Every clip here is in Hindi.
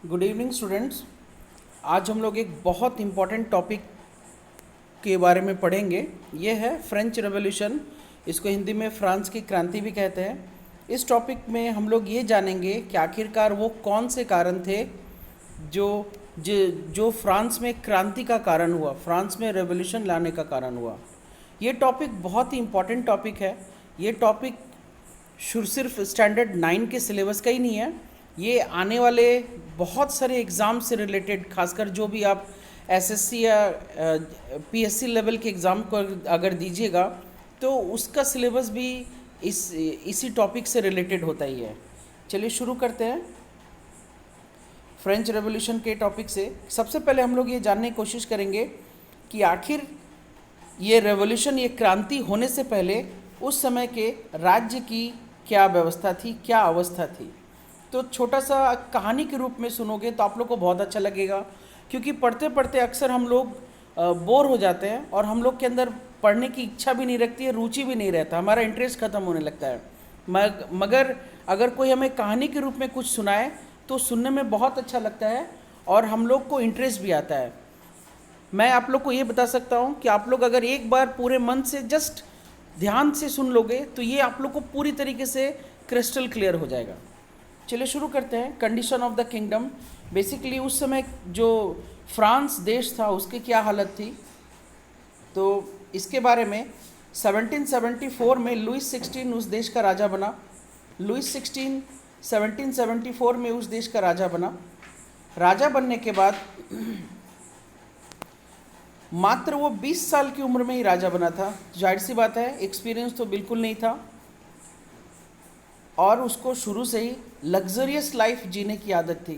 Good evening students. आज हम लोग एक बहुत इम्पॉर्टेंट टॉपिक के बारे में पढ़ेंगे। ये है फ्रेंच रेवोल्यूशन। इसको हिंदी में फ्रांस की क्रांति भी कहते हैं। इस टॉपिक में हम लोग ये जानेंगे कि आखिरकार वो कौन से कारण थे जो जो जो फ्रांस में क्रांति का कारण हुआ, फ्रांस में रेवोल्यूशन लाने का कारण हुआ। ये टॉपिक बहुत ही इम्पॉर्टेंट टॉपिक है। ये टॉपिक सिर्फ स्टैंडर्ड 9 के सिलेबस का ही नहीं है, ये आने वाले बहुत सारे एग्ज़ाम से रिलेटेड, खासकर जो भी आप एसएससी या पीएससी लेवल के एग्ज़ाम को अगर दीजिएगा तो उसका सिलेबस भी इसी टॉपिक से रिलेटेड होता ही है। चलिए शुरू करते हैं फ्रेंच रेवोल्यूशन के टॉपिक से। सबसे पहले हम लोग ये जानने की कोशिश करेंगे कि आखिर ये रेवोल्यूशन, ये क्रांति होने से पहले उस समय के राज्य की क्या व्यवस्था थी, क्या अवस्था थी। तो छोटा सा कहानी के रूप में सुनोगे तो आप लोग को बहुत अच्छा लगेगा, क्योंकि पढ़ते पढ़ते अक्सर हम लोग बोर हो जाते हैं और हम लोग के अंदर पढ़ने की इच्छा भी नहीं रखती है, रुचि भी नहीं रहता, हमारा इंटरेस्ट ख़त्म होने लगता है। मगर अगर कोई हमें कहानी के रूप में कुछ सुनाए तो सुनने में बहुत अच्छा लगता है और हम लोग को इंटरेस्ट भी आता है। मैं आप लोग को ये बता सकता हूँ कि आप लोग अगर एक बार पूरे मन से जस्ट ध्यान से सुन लोगे तो ये आप लोग को पूरी तरीके से क्रिस्टल क्लियर हो जाएगा। चलिए शुरू करते हैं। Condition of the kingdom. Basically उस समय जो फ्रांस देश था उसकी क्या हालत थी, तो इसके बारे में 1774 में लुइस 16 उस देश का राजा बना। लुइस 16 1774 में उस देश का राजा बना। राजा बनने के बाद मात्र वो 20 साल की उम्र में ही राजा बना था। जाहिर सी बात है, एक्सपीरियंस तो बिल्कुल नहीं था और उसको शुरू से ही लग्जरियस लाइफ जीने की आदत थी,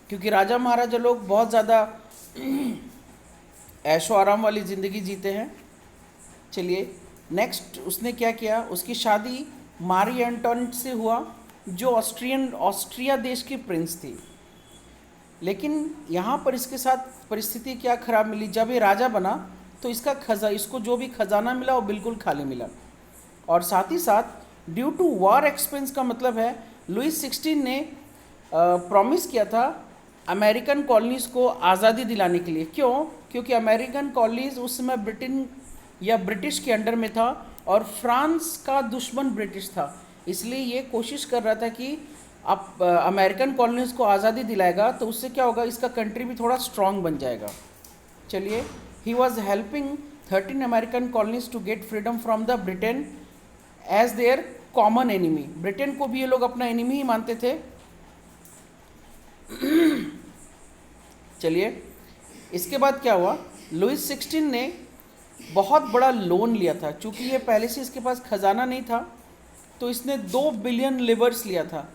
क्योंकि राजा महाराजा लोग बहुत ज़्यादा ऐशो आराम वाली ज़िंदगी जीते हैं। चलिए नेक्स्ट उसने क्या किया, उसकी शादी मारी एंटोनेट से हुआ, जो ऑस्ट्रिया देश की प्रिंस थी। लेकिन यहाँ पर इसके साथ परिस्थिति क्या ख़राब मिली, जब ये राजा बना तो इसको जो भी खजाना मिला वो बिल्कुल खाली मिला। और साथ ही साथ ड्यू टू वॉर एक्सपेंस का मतलब है लुइस 16 ने प्रॉमिस किया था अमेरिकन कॉलोनीज़ को आज़ादी दिलाने के लिए। क्यों? क्योंकि अमेरिकन कॉलोनीज़ उस समय ब्रिटेन या ब्रिटिश के अंडर में था और फ्रांस का दुश्मन ब्रिटिश था, इसलिए ये कोशिश कर रहा था कि आप अमेरिकन कॉलोनीज़ को आज़ादी दिलाएगा तो उससे क्या होगा, इसका कंट्री भी थोड़ा स्ट्रॉन्ग बन जाएगा। चलिए, he was helping 13 American colonies to get freedom from the Britain as their common enemy. Britain को भी ये लोग अपना एनिमी ही मानते थे। चलिए, इसके बाद क्या हुआ, लुइस 16 ने बहुत बड़ा लोन लिया था। चूँकि ये पहले से इसके पास खजाना नहीं था तो इसने 2 बिलियन लेवर्स लिया था।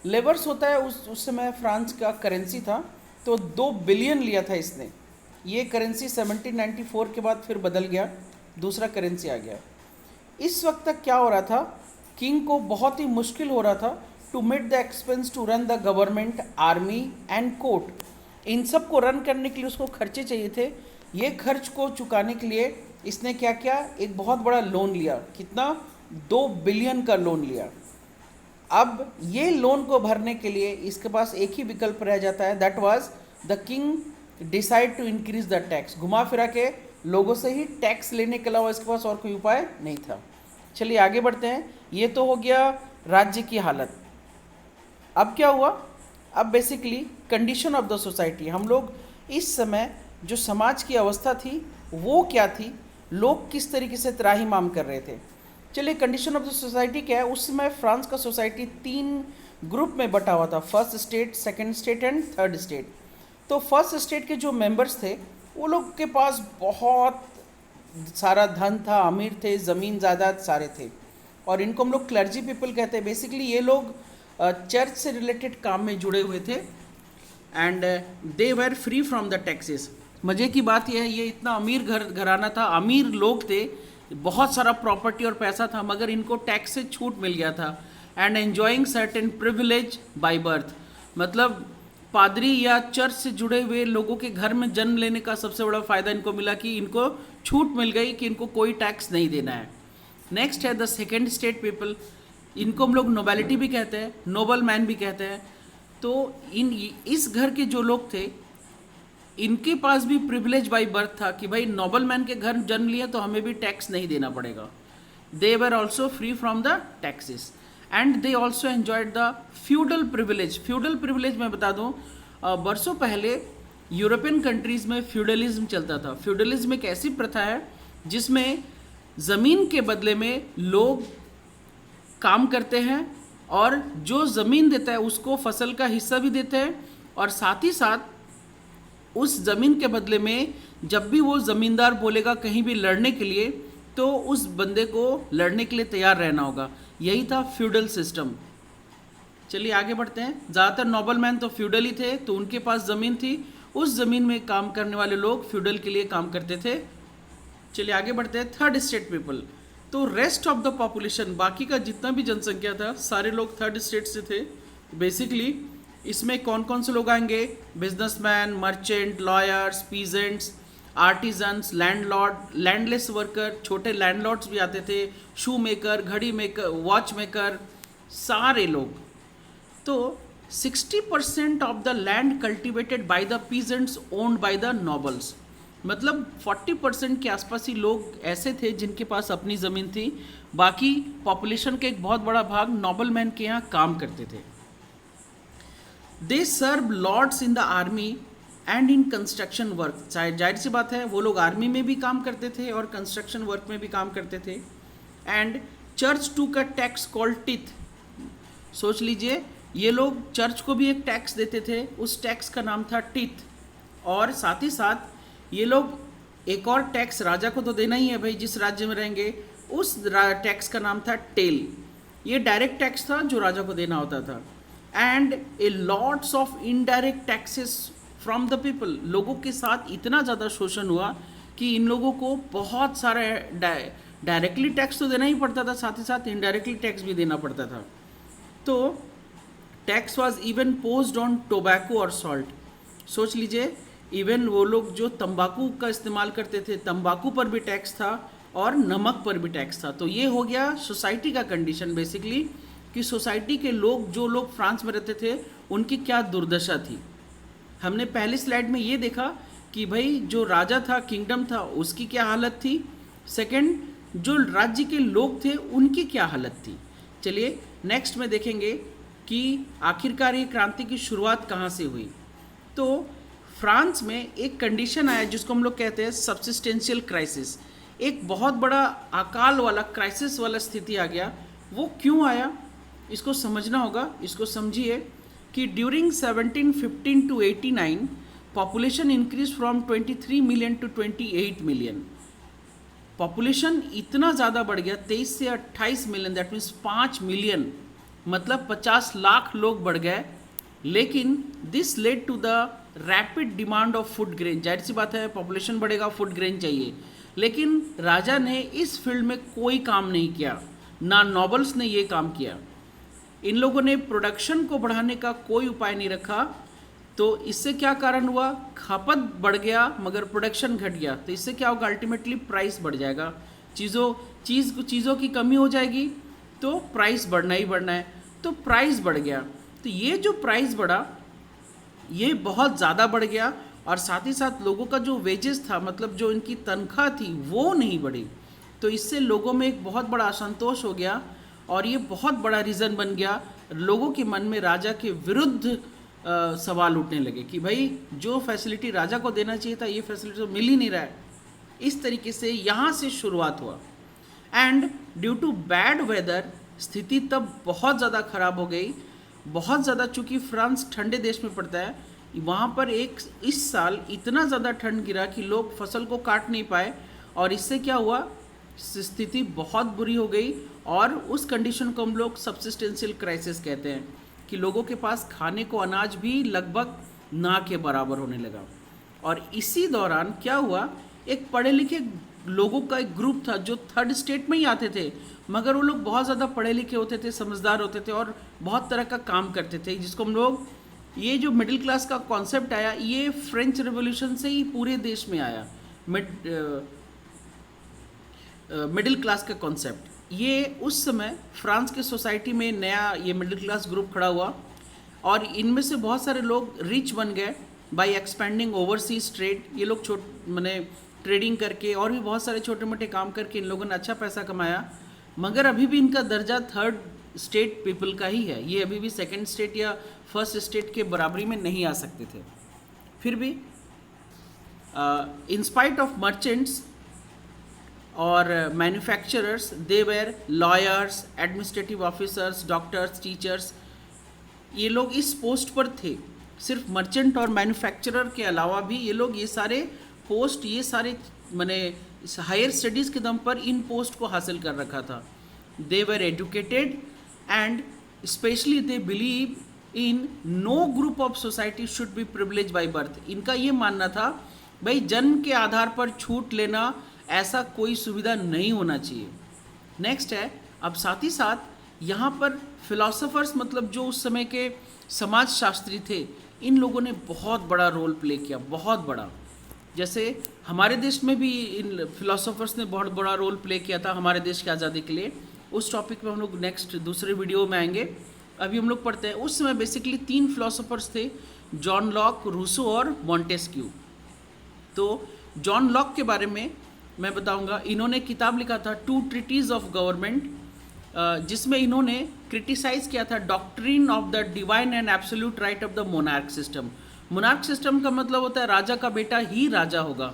लेवर्स होता है उस समय फ्रांस का करेंसी था, तो 2 बिलियन लिया था इसने। ये करेंसी 1794 के बाद फिर बदल गया, दूसरा करेंसी आ गया। इस वक्त तक क्या हो रहा था, किंग को बहुत ही मुश्किल हो रहा था to meet the expense to run the government, army and court. इन सब को रन करने के लिए उसको खर्चे चाहिए थे। ये खर्च को चुकाने के लिए इसने क्या किया, एक बहुत बड़ा लोन लिया। कितना? 2 बिलियन का लोन लिया। अब ये लोन को भरने के लिए इसके पास एक ही विकल्प रह जाता है, that was the king decide to increase the tax. घुमा फिरा के लोगों से ही टैक्स लेने के अलावा इसके पास और कोई उपाय नहीं था। चलिए आगे बढ़ते हैं। ये तो हो गया राज्य की हालत। अब क्या हुआ, अब basically condition of the society. हम लोग इस समय जो समाज की अवस्था थी वो क्या थी, लोग किस तरीके से त्राहिमाम कर रहे थे। चलिए, कंडीशन ऑफ द सोसाइटी क्या है। उस समय फ्रांस का सोसाइटी 3 ग्रुप में बटा हुआ था, first state, second state and third state. तो फर्स्ट स्टेट के जो मेंबर्स थे वो लोग के पास बहुत सारा धन था, अमीर थे, ज़मीन जायदाद सारे थे, और इनको हम लोग क्लर्जी पीपल कहते हैं। बेसिकली ये लोग चर्च से रिलेटेड काम में जुड़े हुए थे and they were free from the taxes. मज़े की बात यह है, ये इतना अमीर घराना था, अमीर लोग थे, बहुत सारा प्रॉपर्टी और पैसा था, मगर इनको टैक्स से छूट मिल गया था। And enjoying certain privilege by birth, मतलब पादरी या चर्च से जुड़े हुए लोगों के घर में जन्म लेने का सबसे बड़ा फ़ायदा इनको मिला कि इनको छूट मिल गई कि इनको कोई टैक्स नहीं देना है। नेक्स्ट है द सेकेंड स्टेट पीपल। इनको हम लोग नोबेलिटी भी कहते हैं, नोबल मैन भी कहते हैं। तो इस घर के जो लोग थे इनके पास भी प्रिविलेज बाई बर्थ था कि भाई नोबल मैन के घर जन्म लिया तो हमें भी टैक्स नहीं देना पड़ेगा. They were also free from the taxes and they also enjoyed the feudal privilege. Feudal privilege मैं बता दूं, बरसों पहले यूरोपियन कंट्रीज में फ्यूडलिज्म चलता था. फ्यूडलिज्म एक ऐसी प्रथा है जिसमें ज़मीन के बदले में लोग काम करते हैं और जो ज़मीन देता है उसको फसल का हिस्सा भी देते हैं, और साथ ही साथ उस ज़मीन के बदले में जब भी वो ज़मींदार बोलेगा कहीं भी लड़ने के लिए तो उस बंदे को लड़ने के लिए तैयार रहना होगा. यही था फ्यूडल सिस्टम. चलिए आगे बढ़ते हैं. ज़्यादातर नोबल मैन तो फ्यूडल ही थे, तो उनके पास ज़मीन थी, उस ज़मीन में काम करने वाले लोग फ्यूडल के लिए काम करते थे. चलिए आगे बढ़ते हैं. Third state people. तो रेस्ट ऑफ द पॉपुलेशन, बाकी का जितना भी जनसंख्या था सारे लोग थर्ड स्टेट से थे. बेसिकली इसमें कौन कौन से लोग आएंगे? Businessman, merchant, lawyers, peasants, artisans, landlord, landless worker, छोटे लैंडलॉर्ड्स भी आते थे, शू मेकर, घड़ी मेकर, वॉच मेकर, सारे लोग. तो 60% of the land cultivated by the peasants owned by the nobles. मतलब 40% के आसपास ही लोग ऐसे थे जिनके पास अपनी ज़मीन थी. बाकी पॉपुलेशन का एक बहुत बड़ा भाग नोबल मैन के यहाँ काम करते थे. They serve lords in the army and in construction work. जाहिर सी बात है वो लोग आर्मी में भी काम करते थे और कंस्ट्रक्शन वर्क में भी काम करते थे. एंड चर्च टू का टैक्स कॉल्ड टिथ. सोच लीजिए ये लोग चर्च को भी एक टैक्स देते थे, उस टैक्स का नाम था टिथ. और साथ ही साथ ये लोग एक और टैक्स राजा को तो देना ही है भाई, जिस राज्य में रहेंगे, उस टैक्स का नाम था टेल. ये डायरेक्ट टैक्स था जो राजा को देना होता था. And A lots of indirect taxes from the people. लोगों के साथ इतना ज़्यादा शोषण हुआ कि इन लोगों को बहुत सारा डायरेक्टली टैक्स तो देना ही पड़ता था, साथ ही साथ इनडायरेक्टली टैक्स भी देना पड़ता था. तो tax was even posed on tobacco और सॉल्ट. सोच लीजिए इवन वो लोग जो तंबाकू का इस्तेमाल करते थे, तंबाकू पर भी टैक्स था और नमक पर भी टैक्स था. तो ये हो गया सोसाइटी का कंडीशन बेसिकली, कि सोसाइटी के लोग, जो लोग फ्रांस में रहते थे, उनकी क्या दुर्दशा थी. हमने पहली स्लाइड में ये देखा कि भाई जो राजा था, किंगडम था, उसकी क्या हालत थी. सेकंड, जो राज्य के लोग थे उनकी क्या हालत थी. चलिए नेक्स्ट में देखेंगे कि आखिरकार ये क्रांति की शुरुआत कहाँ से हुई. तो फ्रांस में एक कंडीशन आया जिसको हम लोग कहते हैं सब्सिस्टेंशियल क्राइसिस. एक बहुत बड़ा अकाल वाला, क्राइसिस वाला स्थिति आ गया. वो क्यों आया इसको समझना होगा. इसको समझिए कि during 1715 to 89 population increase from 23 million to 28 million. Population इतना ज़्यादा बढ़ गया, 23 से 28 मिलियन, दैट मीन्स 5 मिलियन, मतलब 50 लाख लोग बढ़ गए. लेकिन this led to the rapid demand of food grain. जाहिर सी बात है पॉपुलेशन बढ़ेगा, फूड ग्रेन चाहिए. लेकिन राजा ने इस फील्ड में कोई काम नहीं किया, ना नॉबल्स ने ये काम किया. इन लोगों ने प्रोडक्शन को बढ़ाने का कोई उपाय नहीं रखा. तो इससे क्या कारण हुआ? खपत बढ़ गया मगर प्रोडक्शन घट गया. तो इससे क्या होगा? अल्टीमेटली प्राइस बढ़ जाएगा. चीज़ों की कमी हो जाएगी तो प्राइस बढ़ना ही बढ़ना है. तो प्राइस बढ़ गया. तो ये जो प्राइस बढ़ा ये बहुत ज़्यादा बढ़ गया. और साथ ही साथ लोगों का जो वेजेस था, मतलब जो इनकी तनख्वाह थी, वो नहीं बढ़ी. तो इससे लोगों में एक बहुत बड़ा असंतोष हो गया और ये बहुत बड़ा रीज़न बन गया. लोगों के मन में राजा के विरुद्ध सवाल उठने लगे कि भाई जो फैसिलिटी राजा को देना चाहिए था, ये फैसिलिटी तो मिल ही नहीं रहा है. इस तरीके से यहाँ से शुरुआत हुआ. And due to bad weather स्थिति तब बहुत ज़्यादा ख़राब हो गई. बहुत ज़्यादा, चूँकि फ्रांस ठंडे देश में पड़ता है, वहाँ पर इस साल इतना ज़्यादा ठंड गिरा कि लोग फसल को काट नहीं पाए. और इससे क्या हुआ? स्थिति बहुत बुरी हो गई. और उस कंडीशन को हम लोग सब्सिस्टेंशियल क्राइसिस कहते हैं कि लोगों के पास खाने को अनाज भी लगभग ना के बराबर होने लगा. और इसी दौरान क्या हुआ? एक पढ़े लिखे लोगों का एक ग्रुप था जो थर्ड स्टेट में ही आते थे, मगर वो लोग बहुत ज़्यादा पढ़े लिखे होते थे, समझदार होते थे और बहुत तरह का काम करते थे, जिसको हम लोग, ये जो मिडिल क्लास का कॉन्सेप्ट आया, ये फ्रेंच रेवोल्यूशन से ही पूरे देश में आया. मिडिल क्लास का कॉन्सेप्ट, ये उस समय फ्रांस के सोसाइटी में नया ये मिडिल क्लास ग्रुप खड़ा हुआ. और इनमें से बहुत सारे लोग रिच बन गए बाय एक्सपेंडिंग ओवरसीज ट्रेड। ये लोग मैंने ट्रेडिंग करके और भी बहुत सारे छोटे मोटे काम करके इन लोगों ने अच्छा पैसा कमाया, मगर अभी भी इनका दर्जा थर्ड स्टेट पीपल का ही है। ये अभी भी सेकंड स्टेट या फर्स्ट स्टेट के बराबरी में नहीं आ सकते थे। फिर भी इन स्पाइट ऑफ मर्चेंट्स और manufacturers, they were lawyers, administrative officers, doctors, teachers, ये लोग इस पोस्ट पर थे। सिर्फ मर्चेंट और मैन्युफैक्चरर के अलावा भी ये लोग ये सारे पोस्ट, ये सारे मैंने हायर स्टडीज़ के दम पर इन पोस्ट को हासिल कर रखा था। They were educated and especially they believe in no group of society should be privilege by birth. इनका ये मानना था भाई जन्म के आधार पर छूट लेना ऐसा कोई सुविधा नहीं होना चाहिए। नेक्स्ट है, अब साथ ही साथ यहाँ पर फिलोसोफर्स मतलब जो उस समय के समाज शास्त्री थे, इन लोगों ने बहुत बड़ा रोल प्ले किया, बहुत बड़ा। जैसे हमारे देश में भी इन फिलोसोफर्स ने बहुत बड़ा रोल प्ले किया था हमारे देश की आज़ादी के लिए। उस टॉपिक पे हम लोग नेक्स्ट दूसरे वीडियो में आएंगे। अभी हम लोग पढ़ते हैं, उस समय बेसिकली 3 फिलोसोफर्स थे, जॉन लॉक, रूसो और मॉन्टेस्क्यू। तो जॉन लॉक के बारे में मैं बताऊंगा। इन्होंने किताब लिखा था टू ट्रीटीज ऑफ गवर्नमेंट, जिसमें इन्होंने क्रिटिसाइज किया था doctrine of the divine and absolute right of the monarch system. Monarch system का मतलब होता है राजा का बेटा ही राजा होगा।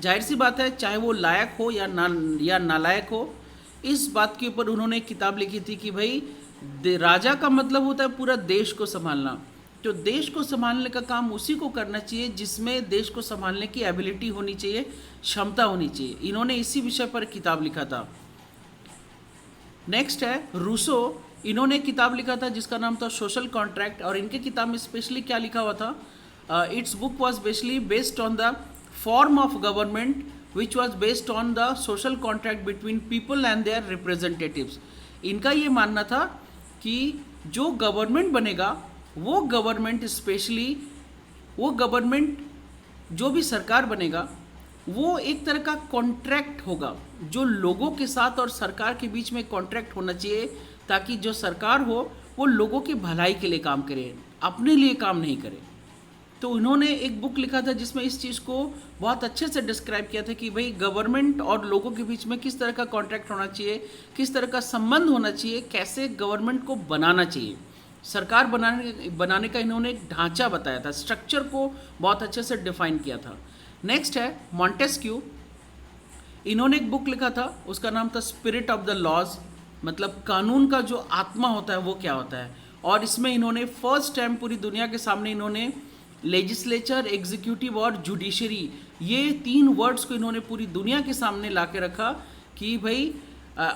जाहिर सी बात है, चाहे वो लायक हो या नालायक हो। इस बात के ऊपर उन्होंने किताब लिखी थी कि भाई राजा का मतलब होता है पूरा देश को संभालना। तो देश को संभालने का काम उसी को करना चाहिए जिसमें देश को संभालने की एबिलिटी होनी चाहिए, क्षमता होनी चाहिए। इन्होंने इसी विषय पर किताब लिखा था। नेक्स्ट है रूसो। इन्होंने किताब लिखा था जिसका नाम था सोशल कॉन्ट्रैक्ट, और इनके किताब में स्पेशली क्या लिखा हुआ था, its book was basically based on the form of government which was based on the social contract between people and their representatives. इनका ये मानना था कि जो गवर्नमेंट बनेगा वो गवर्नमेंट स्पेशली वो गवर्नमेंट जो भी सरकार बनेगा वो एक तरह का कॉन्ट्रैक्ट होगा जो लोगों के साथ और सरकार के बीच में कॉन्ट्रैक्ट होना चाहिए, ताकि जो सरकार हो वो लोगों की भलाई के लिए काम करे, अपने लिए काम नहीं करे। तो उन्होंने एक बुक लिखा था जिसमें इस चीज़ को बहुत अच्छे से डिस्क्राइब किया था कि भाई गवर्नमेंट और लोगों के बीच में किस तरह का कॉन्ट्रैक्ट होना चाहिए, किस तरह का संबंध होना चाहिए, कैसे गवर्नमेंट को बनाना चाहिए। सरकार बनाने का इन्होंने एक ढांचा बताया था, स्ट्रक्चर को बहुत अच्छे से डिफाइन किया था। नेक्स्ट है मॉन्टेस्क्यू। इन्होंने एक बुक लिखा था, उसका नाम था स्पिरिट ऑफ द लॉज, मतलब कानून का जो आत्मा होता है वो क्या होता है। और इसमें इन्होंने फर्स्ट टाइम पूरी दुनिया के सामने इन्होंने लेजिस्लेचर, एग्जीक्यूटिव और जुडिशरी, ये 3 वर्ड्स को इन्होंने पूरी दुनिया के सामने ला के रखा कि भाई,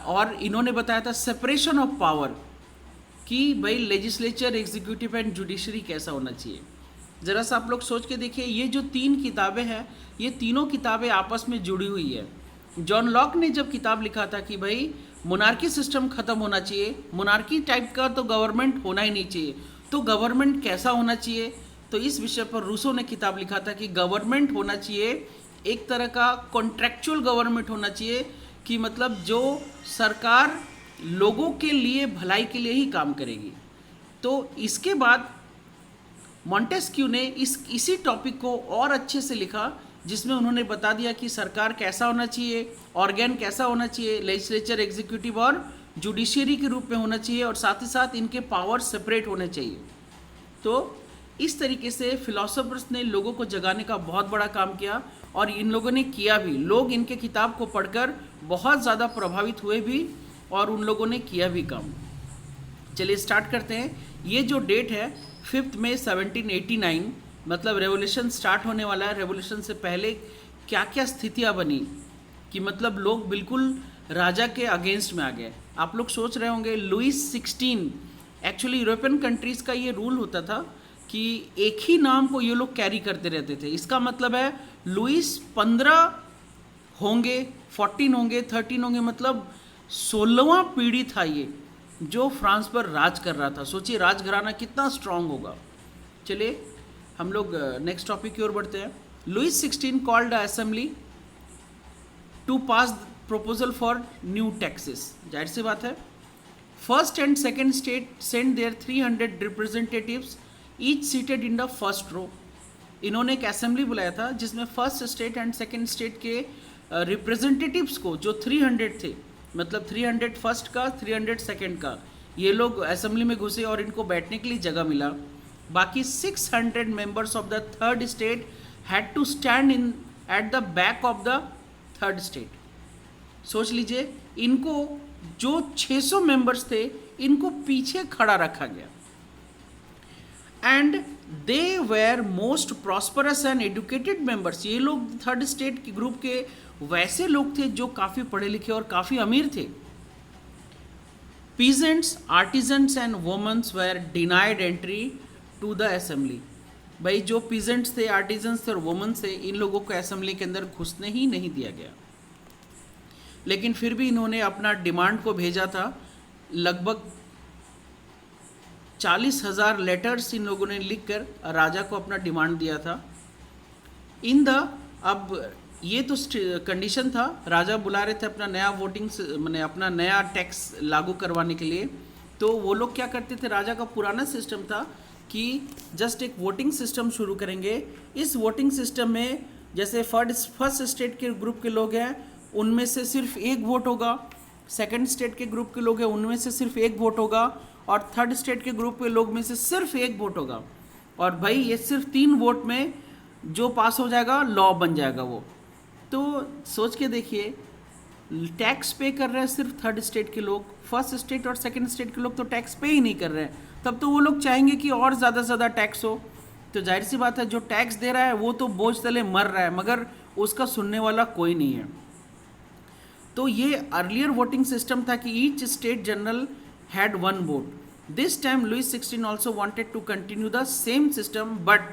और इन्होंने बताया था सेपरेशन ऑफ पावर, कि भाई लेजिस्लेचर, एग्जीक्यूटिव एंड जुडिशरी कैसा होना चाहिए। ज़रा सा आप लोग सोच के देखिए, ये जो 3 किताबें हैं, ये तीनों किताबें आपस में जुड़ी हुई है। जॉन लॉक ने जब किताब लिखा था कि भाई मोनार्की सिस्टम ख़त्म होना चाहिए, मोनार्की टाइप का तो गवर्नमेंट होना ही नहीं चाहिए, तो गवर्नमेंट कैसा होना चाहिए, तो इस विषय पर रूसो ने किताब लिखा था कि गवर्नमेंट होना चाहिए एक तरह का कॉन्ट्रैक्चुअल गवर्नमेंट होना चाहिए, कि मतलब जो सरकार लोगों के लिए भलाई के लिए ही काम करेगी। तो इसके बाद मॉन्टेस्क्यू ने इसी टॉपिक को और अच्छे से लिखा, जिसमें उन्होंने बता दिया कि सरकार कैसा होना चाहिए, ऑर्गेन कैसा होना चाहिए, लेजिस्लेचर, एग्जीक्यूटिव और जुडिशरी के रूप में होना चाहिए, और साथ ही साथ इनके पावर सेपरेट होने चाहिए। तो इस तरीके से फिलोसोफर्स ने लोगों को जगाने का बहुत बड़ा काम किया, और इन लोगों ने किया भी। लोग इनके किताब को पढ़कर बहुत ज़्यादा प्रभावित हुए भी, और उन लोगों ने किया भी काम। चलिए स्टार्ट करते हैं। ये जो डेट है 5 मई 1789, मतलब रेवोल्यूशन स्टार्ट होने वाला है। रेवोल्यूशन से पहले क्या क्या स्थितियाँ बनी, कि मतलब लोग बिल्कुल राजा के अगेंस्ट में आ गए। आप लोग सोच रहे होंगे लुईस 16, एक्चुअली यूरोपियन कंट्रीज़ का ये रूल होता था कि एक ही नाम को ये लोग कैरी करते रहते थे। इसका मतलब है लुईस 15 होंगे, 14 होंगे, 13 होंगे, मतलब 16वां पीढ़ी था ये जो फ्रांस पर राज कर रहा था। सोचिए राजघराना कितना स्ट्रांग होगा। चलिए हम लोग नेक्स्ट टॉपिक की ओर बढ़ते हैं। Louis 16 called assembly to pass proposal for new taxes. जाहिर सी बात है, first and second state send their 300 representatives each seated in the first row. इन्होंने एक असेंबली बुलाया था जिसमें first state and second state के रिप्रेजेंटेटिव्स को, जो 300 थे, मतलब 300 फर्स्ट का, 300 सेकंड का, ये लोग असेंबली में घुसे और इनको बैठने के लिए जगह मिला। बाकी 600 members of the third state had to stand in at the back of the third state. सोच लीजिए, इनको जो 600 मेंबर्स थे इनको पीछे खड़ा रखा गया। And they were most prosperous and educated members. ये लोग थर्ड स्टेट के ग्रुप के वैसे लोग थे जो काफ़ी पढ़े लिखे और काफ़ी अमीर थे। Peasants, artisans and womens were denied entry to the assembly. भाई जो पीजेंट्स थे, आर्टिजन्स थे और वुमेन्स थे, इन लोगों को असेंबली के अंदर घुसने ही नहीं दिया गया। लेकिन फिर भी इन्होंने अपना डिमांड को भेजा था। लगभग 40,000 लेटर्स इन लोगों ने लिखकर राजा को अपना डिमांड दिया था। अब ये तो कंडीशन था, राजा बुला रहे थे अपना नया वोटिंग मैंने अपना नया टैक्स लागू करवाने के लिए। तो वो लोग क्या करते थे, राजा का पुराना सिस्टम था कि जस्ट एक वोटिंग सिस्टम शुरू करेंगे। इस वोटिंग सिस्टम में जैसे फर्स्ट स्टेट के ग्रुप के लोग हैं उनमें से सिर्फ एक वोट होगा, सेकंड स्टेट के ग्रुप के लोग हैं उनमें से सिर्फ एक वोट होगा, और थर्ड स्टेट के ग्रुप के लोग में से सिर्फ एक वोट होगा। और भाई ये सिर्फ 3 वोट में जो पास हो जाएगा लॉ बन जाएगा वो। तो सोच के देखिए, टैक्स पे कर रहे हैं सिर्फ थर्ड स्टेट के लोग, फर्स्ट स्टेट और सेकंड स्टेट के लोग तो टैक्स पे ही नहीं कर रहे हैं। तब तो वो लोग चाहेंगे कि और ज़्यादा से ज़्यादा टैक्स हो। तो जाहिर सी बात है, जो टैक्स दे रहा है वो तो बोझ तले मर रहा है, मगर उसका सुनने वाला कोई नहीं है। तो ये अर्लियर वोटिंग सिस्टम था कि each state general had one vote. This time Louis XVI also wanted to continue the same system, but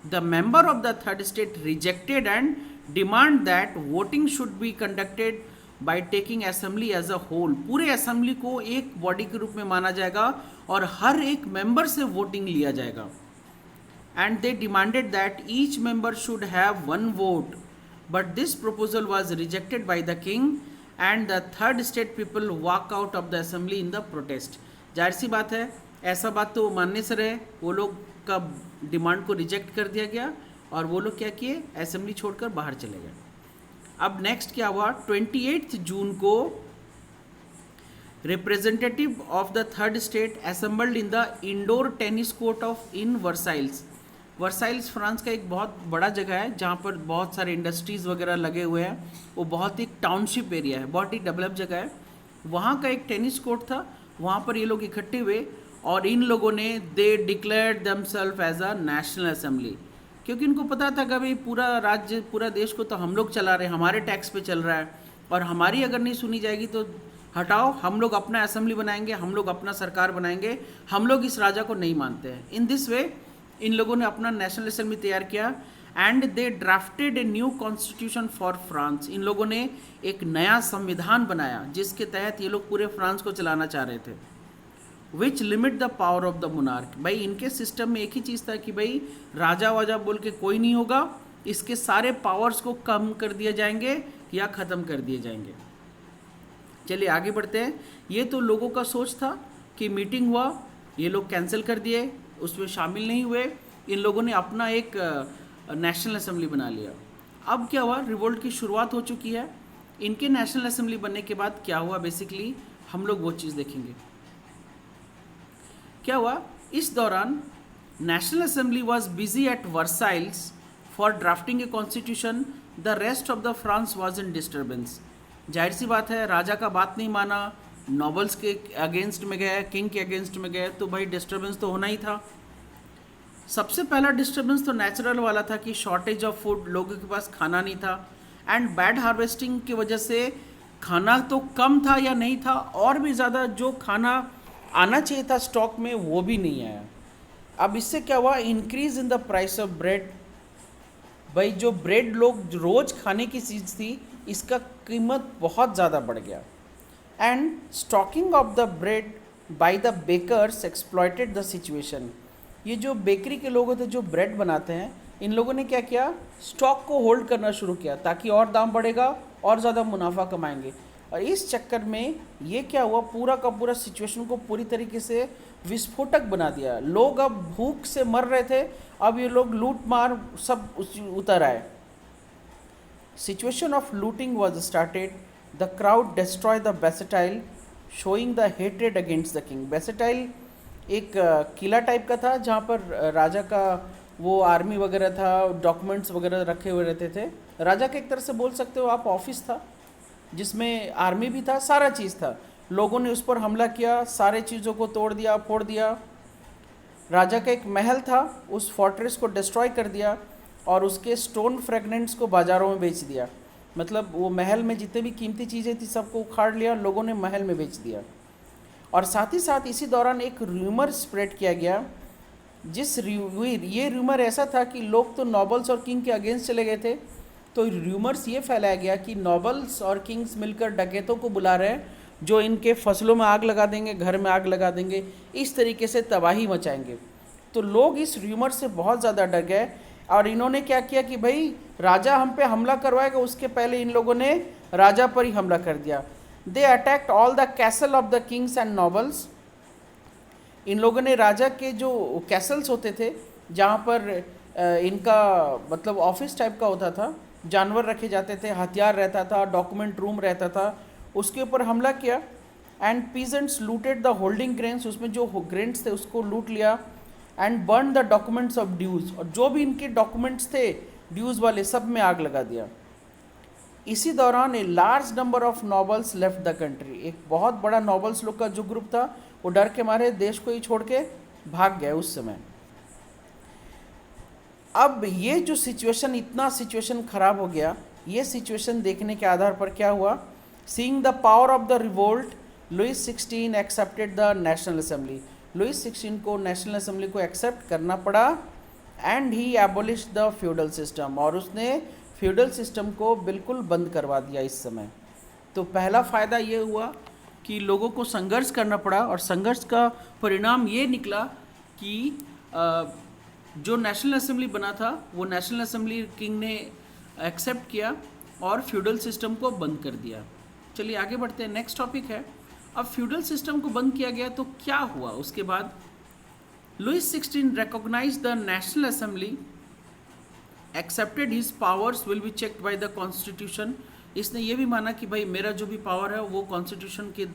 the member of the third state rejected and demand that voting should be conducted by taking assembly as a whole. पूरे असेंबली को एक बॉडी के रूप में माना जाएगा और हर एक मेंबर से वोटिंग लिया जाएगा। And they demanded that each member should have one vote, but this proposal was rejected by the king and the third state people walk out of the assembly in the protest. जाहिर सी बात है, ऐसा बात तो मानने से रहे, वो लोग का डिमांड को रिजेक्ट कर दिया गया और वो लोग क्या किए, असेंबली छोड़कर बाहर चले गए। अब नेक्स्ट क्या हुआ, 28 जून को representative of the third state assembled in the indoor tennis court of in Versailles. Versailles France का एक बहुत बड़ा जगह है जहाँ पर बहुत सारे इंडस्ट्रीज़ वगैरह लगे हुए हैं। वो बहुत ही टाउनशिप एरिया है, बहुत ही डेवलप जगह है। वहाँ का एक टेनिस कोर्ट था, वहाँ पर ये लोग इकट्ठे हुए और इन लोगों ने they declared themselves as a national assembly, क्योंकि इनको पता था कि भाई पूरा राज्य, पूरा देश को तो हम लोग चला रहे हैं, हमारे टैक्स पे चल रहा है और हमारी अगर नहीं सुनी जाएगी तो हटाओ, हम लोग अपना असेंबली बनाएंगे, हम लोग अपना सरकार बनाएंगे, हम लोग इस राजा को नहीं मानते हैं। इन दिस वे इन लोगों ने अपना नेशनल असेंबली तैयार किया and they drafted a new constitution for France. इन लोगों ने एक नया संविधान बनाया जिसके तहत ये लोग पूरे फ्रांस को चलाना चाह रहे थे। Which limit the power of the monarch. भाई इनके सिस्टम में एक ही चीज़ था कि भाई राजा वाजा बोल के कोई नहीं होगा, इसके सारे पावर्स को कम कर दिए जाएंगे या ख़त्म कर दिए जाएंगे। चलिए आगे बढ़ते हैं। ये तो लोगों का सोच था कि मीटिंग हुआ, ये लोग कैंसिल कर दिए, उसमें शामिल नहीं हुए, इन लोगों ने अपना एक नेशनल असेंबली बना लिया। अब क्या हुआ, रिवोल्ट की शुरुआत हो चुकी है। इनके नेशनल असेंबली बनने के बाद क्या हुआ, बेसिकली हम लोग वो चीज़ देखेंगे। क्या हुआ, इस दौरान national assembly was busy at Versailles for drafting a constitution, the rest of the France was in disturbance. जाहिर सी बात है, राजा का बात नहीं माना, नॉबल्स के अगेंस्ट में गए, किंग के अगेंस्ट में गए, तो भाई डिस्टर्बेंस तो होना ही था। सबसे पहला डिस्टर्बेंस तो नेचुरल वाला था कि शॉर्टेज ऑफ फूड, लोगों के पास खाना नहीं था, एंड बैड हार्वेस्टिंग की वजह से खाना तो कम था या नहीं था, और भी ज़्यादा जो खाना आना चाहिए था स्टॉक में वो भी नहीं आया। अब इससे क्या हुआ, increase in the price of bread. भाई जो ब्रेड लोग रोज़ खाने की चीज़ थी, इसका कीमत बहुत ज़्यादा बढ़ गया। And stocking of the bread by the bakers exploited the situation. ये जो बेकरी के लोग होते हैं जो ब्रेड बनाते हैं, इन लोगों ने क्या किया, स्टॉक को होल्ड करना शुरू किया ताकि और दाम बढ़ेगा और ज़्यादा मुनाफा कमाएंगे। और इस चक्कर में ये क्या हुआ, पूरा का पूरा सिचुएशन को पूरी तरीके से विस्फोटक बना दिया। लोग अब भूख से मर रहे थे, अब ये लोग लूट मार सब उतर आए। Situation of looting was started, the crowd destroy the Bastille showing the hatred against the king. Bastille एक किला टाइप का था जहाँ पर राजा का वो आर्मी वगैरह था, डॉक्यूमेंट्स वगैरह रखे हुए रहते थे। राजा का एक तरह से बोल सकते हो आप ऑफिस था, जिसमें आर्मी भी था, सारा चीज़ था। लोगों ने उस पर हमला किया, सारे चीज़ों को तोड़ दिया, फोड़ दिया। राजा का एक महल था, उस फोर्ट्रेस को डिस्ट्रॉय कर दिया और उसके स्टोन फ्रेगमेंट्स को बाज़ारों में बेच दिया। मतलब वो महल में जितने भी कीमती चीज़ें थी सबको उखाड़ लिया, लोगों ने महल में बेच दिया। और साथ ही साथ इसी दौरान एक रूमर स्प्रेड किया गया, ये रूमर ऐसा था कि लोग तो नॉबल्स और किंग के अगेंस्ट चले गए थे, तो रूमर्स ये फैलाया गया कि नॉबल्स और किंग्स मिलकर डकैतों को बुला रहे हैं जो इनके फसलों में आग लगा देंगे, घर में आग लगा देंगे, इस तरीके से तबाही मचाएंगे। तो लोग इस रूमर से बहुत ज़्यादा डर गए और इन्होंने क्या किया कि भाई राजा हम पे हमला करवाएगा, उसके पहले इन लोगों ने राजा पर ही हमला कर दिया। They attacked all the castle of the kings and nobles. इन लोगों ने राजा के जो कैसल्स होते थे जहाँ पर इनका मतलब ऑफिस टाइप का होता था, जानवर रखे जाते थे, हथियार रहता था, डॉक्यूमेंट रूम रहता था, उसके ऊपर हमला किया। And peasants looted the holding grains, उसमें जो ग्रेन्स थे उसको लूट लिया। And burn the documents of dues, और जो भी इनके डॉक्यूमेंट्स थे ड्यूज वाले सब में आग लगा दिया। इसी दौरान a large number of nobles left the country, एक बहुत बड़ा नॉबल्स लोग का जो ग्रुप था वो डर के मारे देश को ही छोड़ के भाग गए उस समय। अब ये जो सिचुएशन, इतना सिचुएशन खराब हो गया, ये सिचुएशन देखने के आधार पर क्या हुआ, seeing the power of the revolt, Louis 16 accepted the national assembly. Louis 16 को नेशनल असेंबली को एक्सेप्ट करना पड़ा। And he abolish the feudal system, और उसने फ्यूडल सिस्टम को बिल्कुल बंद करवा दिया इस समय। तो पहला फ़ायदा ये हुआ कि लोगों को संघर्ष करना पड़ा, और संघर्ष का परिणाम ये निकला कि जो नेशनल असेंबली बना था वो नेशनल असेंबली किंग ने एक्सेप्ट किया और फ्यूडल सिस्टम को बंद कर दिया। चलिए आगे बढ़ते हैं, नेक्स्ट टॉपिक है। अब फ्यूडल सिस्टम को बंद किया गया तो क्या हुआ उसके बाद, Louis 16 recognize the national assembly, accepted his powers will be checked by the constitution. इसने ये भी माना कि भाई मेरा जो भी पावर है वो कॉन्स्टिट्यूशन के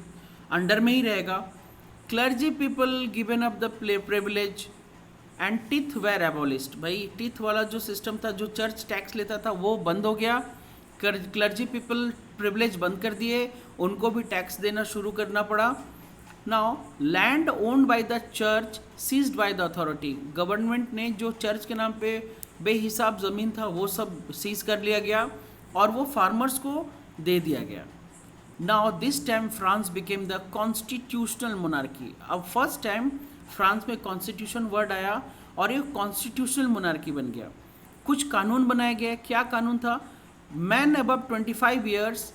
अंडर में ही रहेगा। Clergy people given up the privilege and tithe were abolished, भाई टीथ वाला जो सिस्टम था, जो चर्च टैक्स लेता था वो बंद हो गया। क्लर्जी पीपल प्रिविलेज बंद कर दिए, उनको भी टैक्स देना शुरू करना पड़ा। Now land owned by the church seized by the authority, government ने जो चर्च के नाम पे बेहिसाब ज़मीन था वो सब सीज कर लिया गया और वो फार्मर्स को दे दिया गया। Now this time France became the constitutional monarchy. अब फर्स्ट टाइम फ्रांस में कॉन्स्टिट्यूशन वर्ड आया और ये कॉन्स्टिट्यूशनल मोनार्की बन गया। कुछ कानून बनाए गए। क्या कानून था, man above 25 years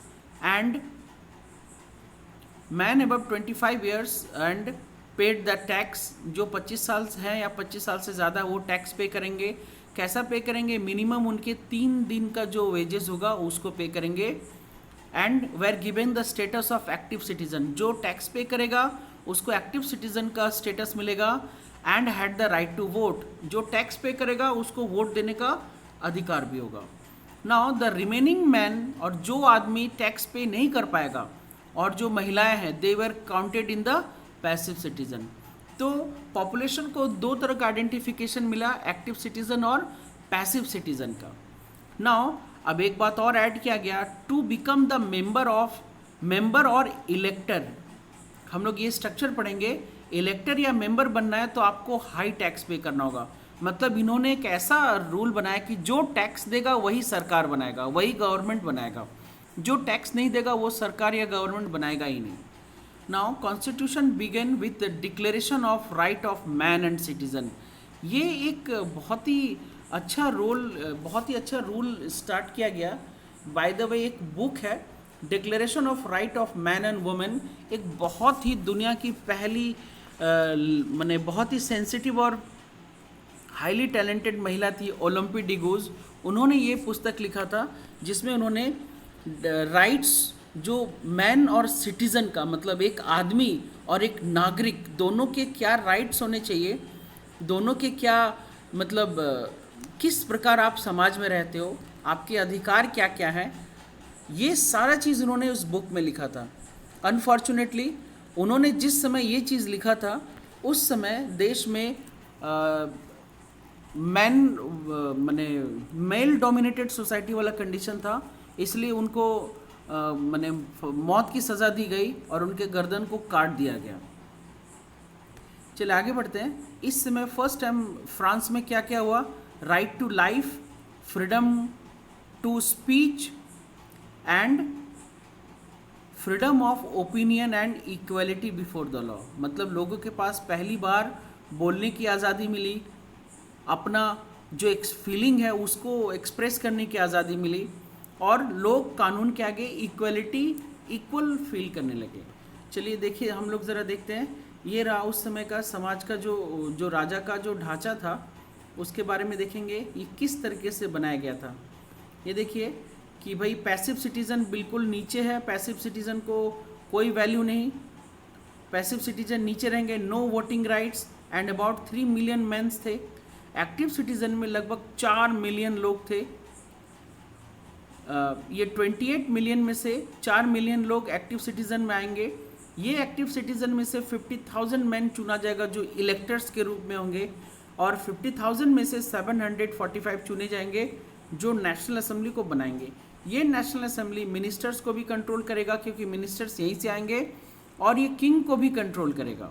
and paid the tax, जो 25 साल हैं या 25 साल से ज़्यादा वो टैक्स पे करेंगे। कैसा पे करेंगे, मिनिमम उनके 3 दिन का जो वेजेस होगा उसको पे करेंगे। And were given the status of active citizen, जो टैक्स पे करेगा उसको एक्टिव सिटीजन का स्टेटस मिलेगा। And had the right to vote, जो टैक्स पे करेगा उसको वोट देने का अधिकार भी होगा। नाउ द रिमेनिंग मैन, और जो आदमी टैक्स पे नहीं कर पाएगा और जो महिलाएं हैं, they were counted in the passive citizen. तो पॉपुलेशन को 2 तरह का आइडेंटिफिकेशन मिला, एक्टिव सिटीजन और पैसिव सिटीजन का। नाउ अब एक बात और ऐड किया गया, टू बिकम द मेंबर और इलेक्टर। हम लोग ये स्ट्रक्चर पढ़ेंगे, इलेक्टर या मेंबर बनना है तो आपको हाई टैक्स पे करना होगा। मतलब इन्होंने एक ऐसा रूल बनाया कि जो टैक्स देगा वही सरकार बनाएगा, वही गवर्नमेंट बनाएगा, जो टैक्स नहीं देगा वो सरकार या गवर्नमेंट बनाएगा ही नहीं। Now constitution began with declaration of right of man and citizen. ये एक बहुत ही अच्छा रूल स्टार्ट किया गया। बाय द वे एक बुक है declaration of right of man and women, एक बहुत ही दुनिया की पहली माने बहुत ही सेंसिटिव और हाईली टैलेंटेड महिला थी, ओलंपी डिगोज। उन्होंने ये पुस्तक लिखा था जिसमें उन्होंने राइट्स जो मैन और सिटीज़न का मतलब एक आदमी और एक नागरिक दोनों के क्या राइट्स होने चाहिए, दोनों के क्या मतलब किस प्रकार आप समाज में रहते हो, आपके अधिकार क्या क्या है, ये सारा चीज़ उन्होंने उस बुक में लिखा था। अनफॉर्चुनेटली उन्होंने जिस समय ये चीज़ लिखा था उस समय देश में मैन माने मेल डोमिनेटेड सोसाइटी वाला कंडीशन था, इसलिए उनको माने मौत की सज़ा दी गई और उनके गर्दन को काट दिया गया। चलिए आगे बढ़ते हैं। इस समय फर्स्ट टाइम फ्रांस में क्या क्या हुआ, right to life, freedom to speech and freedom of opinion and equality before the law, मतलब लोगों के पास पहली बार बोलने की आज़ादी मिली, अपना जो एक फीलिंग है उसको एक्सप्रेस करने की आज़ादी मिली और लोग कानून के आगे इक्वलिटी इक्वल फील करने लगे। चलिए देखिए, हम लोग ज़रा देखते हैं, ये रहा उस समय का समाज का जो राजा का जो ढांचा था उसके बारे में देखेंगे ये किस तरीके से बनाया गया था। ये देखिए कि भाई पैसिव सिटीज़न बिल्कुल नीचे है, पैसिव सिटीज़न को कोई वैल्यू नहीं, पैसिव सिटीज़न नीचे रहेंगे, no voting rights and about 3 million mens थे। एक्टिव सिटीज़न में लगभग 4 मिलियन लोग थे। ये 28 मिलियन में से 4 मिलियन लोग एक्टिव सिटीज़न में आएंगे। ये एक्टिव सिटीज़न में से 50,000 मैन चुना जाएगा जो इलेक्टर्स के रूप में होंगे और 50,000 में से 745 चुने जाएंगे जो नेशनल असेंबली को बनाएंगे। ये नेशनल असेंबली मिनिस्टर्स को भी कंट्रोल करेगा क्योंकि मिनिस्टर्स यहीं से आएंगे और ये किंग को भी कंट्रोल करेगा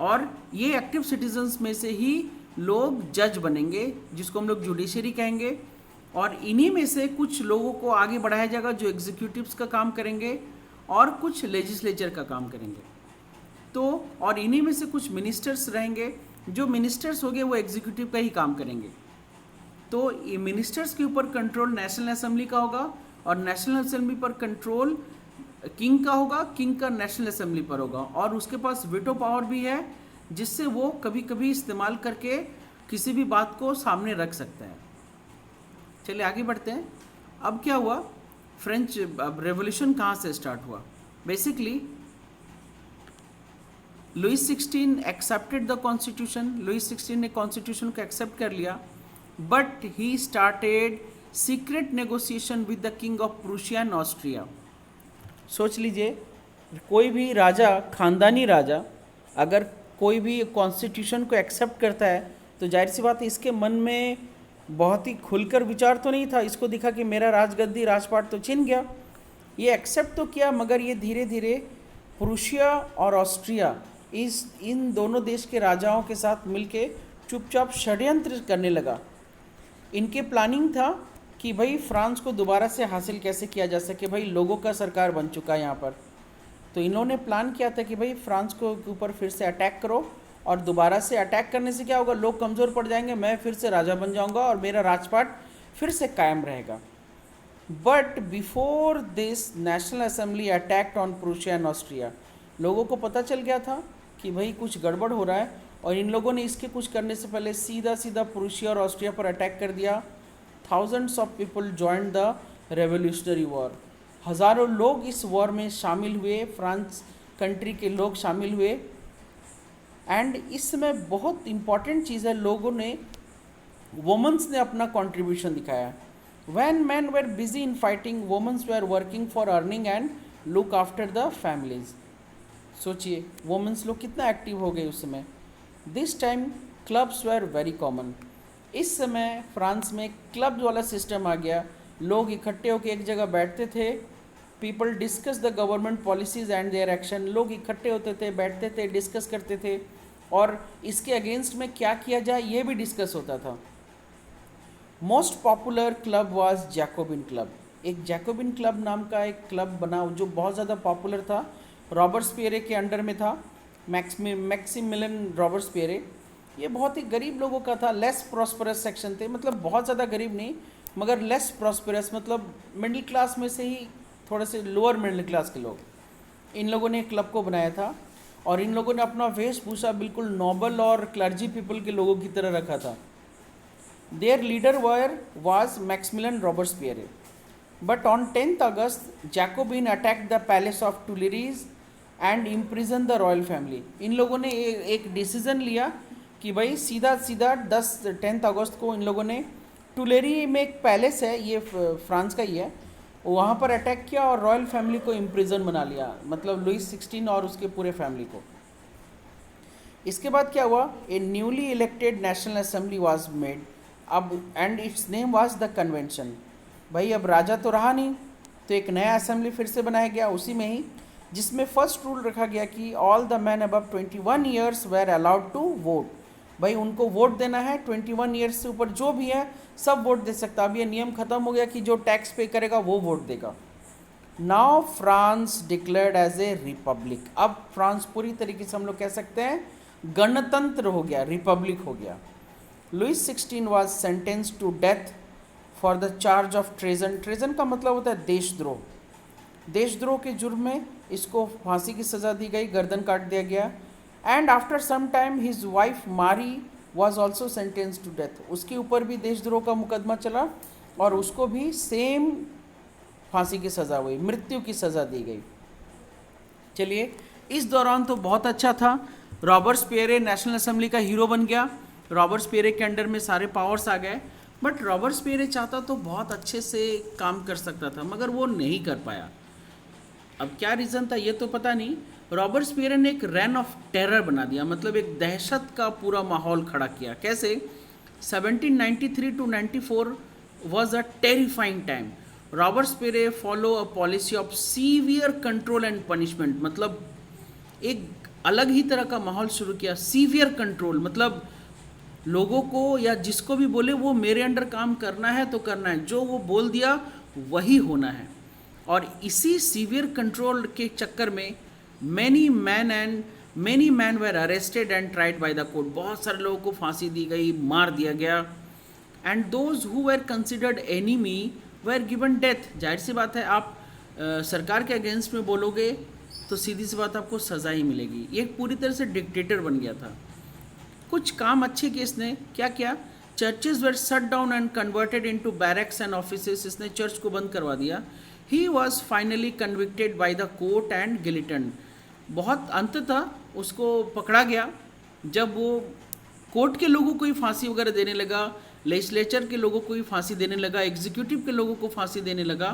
और ये एक्टिव सिटीजन्स में से ही लोग जज बनेंगे जिसको हम लोग जुडिशरी कहेंगे और इन्हीं में से कुछ लोगों को आगे बढ़ाया जाएगा जो एग्जीक्यूटिव्स का काम करेंगे और कुछ लेजिस्लेचर का काम करेंगे। तो और इन्हीं में से कुछ मिनिस्टर्स रहेंगे, जो मिनिस्टर्स होंगे वो एग्जीक्यूटिव का ही काम करेंगे। तो ये मिनिस्टर्स के ऊपर कंट्रोल नेशनल असेंबली का होगा और नेशनल असेंबली पर कंट्रोल किंग का होगा, किंग का नेशनल असेंबली पर होगा और उसके पास वीटो पावर भी है जिससे वो कभी कभी इस्तेमाल करके किसी भी बात को सामने रख सकता है। चलिए आगे बढ़ते हैं। अब क्या हुआ, फ्रेंच रेवोल्यूशन कहाँ से स्टार्ट हुआ। Basically Louis 16 accepted the constitution, Louis 16 ने कॉन्स्टिट्यूशन को एक्सेप्ट कर लिया but he started secret negotiation with the king of Prussia and Austria. सोच लीजिए, कोई भी राजा, खानदानी राजा अगर कोई भी कॉन्स्टिट्यूशन को एक्सेप्ट करता है तो जाहिर सी बात है इसके मन में बहुत ही खुलकर विचार तो नहीं था, इसको दिखा कि मेरा राजगद्दी राजपाट तो छिन गया, ये एक्सेप्ट तो किया मगर ये धीरे धीरे प्रूशिया और ऑस्ट्रिया इन दोनों देश के राजाओं के साथ मिलके चुपचाप षड्यंत्र करने लगा। इनके प्लानिंग था कि भाई फ्रांस को दोबारा से हासिल कैसे किया जा सके, भाई लोगों का सरकार बन चुका है यहाँ पर, तो इन्होंने प्लान किया था कि भाई फ्रांस को के ऊपर फिर से अटैक करो और दोबारा से अटैक करने से क्या होगा, लोग कमज़ोर पड़ जाएंगे, मैं फिर से राजा बन जाऊंगा और मेरा राजपाट फिर से कायम रहेगा। But before this national assembly attacked on Prussia and Austria, लोगों को पता चल गया था कि भाई कुछ गड़बड़ हो रहा है और इन लोगों ने इसके कुछ करने से पहले सीधा सीधा प्रूशिया और ऑस्ट्रिया पर अटैक कर दिया। Thousands of people joined the revolutionary war, हज़ारों लोग इस वॉर में शामिल हुए, फ्रांस कंट्री के लोग शामिल हुए। एंड इस समय बहुत इम्पॉर्टेंट चीज़ है, लोगों ने वुमेंस ने अपना कंट्रीब्यूशन दिखाया। When man were busy in fighting, womens were working for earning and look after the families. सोचिए वुमेंस लोग कितना एक्टिव हो गए उस समय। This time clubs were very common, इस समय फ्रांस में क्लब वाला सिस्टम आ गया, लोग इकट्ठे होकर एक जगह बैठते थे, people discuss the government policies and their action, लोग इकट्ठे होते थे, बैठते थे, डिस्कस करते थे और इसके अगेंस्ट में क्या किया जाए ये भी डिस्कस होता था। Most popular club was Jacobin club, एक जैकोबिन क्लब नाम का एक क्लब बना जो बहुत ज़्यादा पॉपुलर था, रॉबर्सपियरे के अंडर में था, मैक्सिमिलियन रॉबर्सपियरे। ये बहुत ही गरीब लोगों का था, लेस प्रॉस्परस सेक्शन थे, मतलब बहुत ज़्यादा गरीब नहीं मगर लेस प्रॉस्परस, मतलब मिडिल क्लास में से ही थोड़े से लोअर मिडिल क्लास के लोग, इन लोगों ने क्लब को बनाया था और इन लोगों ने अपना वेशभूषा बिल्कुल नोबल और क्लर्जी पीपल के लोगों की तरह रखा था। Their leader was Maximilian Robespierre. But on 10th August, Jacobin attacked the palace of Tuileries and imprisoned the royal family. इन लोगों ने एक डिसीजन लिया कि भाई सीधा सीधा 10 अगस्त को इन लोगों ने टुलेरी में एक पैलेस है, ये फ्रांस का ही है, वहाँ पर अटैक किया और रॉयल फैमिली को इम्प्रिजन बना लिया, मतलब लुइस 16 और उसके पूरे फैमिली को। इसके बाद क्या हुआ, a newly elected national assembly was made, अब and its name was the convention. भाई अब राजा तो रहा नहीं, तो एक नया असेंबली फिर से बनाया गया उसी में ही, जिसमें फर्स्ट रूल रखा गया कि all the man above 21 years were allowed to vote. भाई उनको वोट देना है, 21 ईयर्स से ऊपर जो भी है सब वोट दे सकता। अब ये नियम खत्म हो गया कि जो टैक्स पे करेगा वो वोट देगा। Now France declared as a republic, अब फ्रांस पूरी तरीके से हम लोग कह सकते हैं गणतंत्र हो गया, रिपब्लिक हो गया। Louis 16 was sentence to death for the charge of treason. Treason का मतलब होता है देशद्रोह। देशद्रोह के जुर्म में इसको फांसी की सज़ा दी गई, गर्दन काट दिया गया। And after some time his wife Marie was also sentence to death, उसके ऊपर भी देशद्रोह का मुकदमा चला और उसको भी सेम फांसी की सज़ा हुई, मृत्यु की सज़ा दी गई। चलिए, इस दौरान तो बहुत अच्छा था। रॉबर्ट्सपियरे नेशनल असेंबली का हीरो बन गया, रॉबर्ट्सपियरे के अंडर में सारे पावर्स आ गए। बट रॉबर्ट्सपियरे चाहता तो बहुत अच्छे से काम कर सकता था, मगर वो नहीं कर पाया। अब क्या रीज़न था ये तो पता नहीं। रॉबर्ट्सपियरे ने एक रेन ऑफ टेरर बना दिया, मतलब एक दहशत का पूरा माहौल खड़ा किया। कैसे? 1793 to 94 was a terrifying time. Robespierre follow a policy of severe control and punishment, मतलब एक अलग ही तरह का माहौल शुरू किया। सीवियर कंट्रोल मतलब लोगों को या जिसको भी बोले वो मेरे अंडर काम करना है तो करना है, जो वो बोल दिया वही होना है। और इसी सीवियर कंट्रोल के चक्कर में many man were arrested and tried by the court, बहुत सारे लोगों को फांसी दी गई, मार दिया गया। And those who were considered enemy were given death. जाहिर सी बात है, आप सरकार के अगेंस्ट में बोलोगे तो सीधी सी बात आपको सज़ा ही मिलेगी। ये पूरी तरह से डिक्टेटर बन गया था। कुछ काम अच्छे किए इसने, क्या किया? Churches were shut down and converted into barracks and offices, इसने चर्च को बंद करवा दिया। He was finally convicted by the court and guillotine, बहुत अंततः उसको पकड़ा गया जब वो कोर्ट के लोगों को ही फांसी वगैरह देने लगा, लेजिस्लेचर के लोगों को ही फांसी देने लगा, एग्जीक्यूटिव के लोगों को फांसी देने लगा।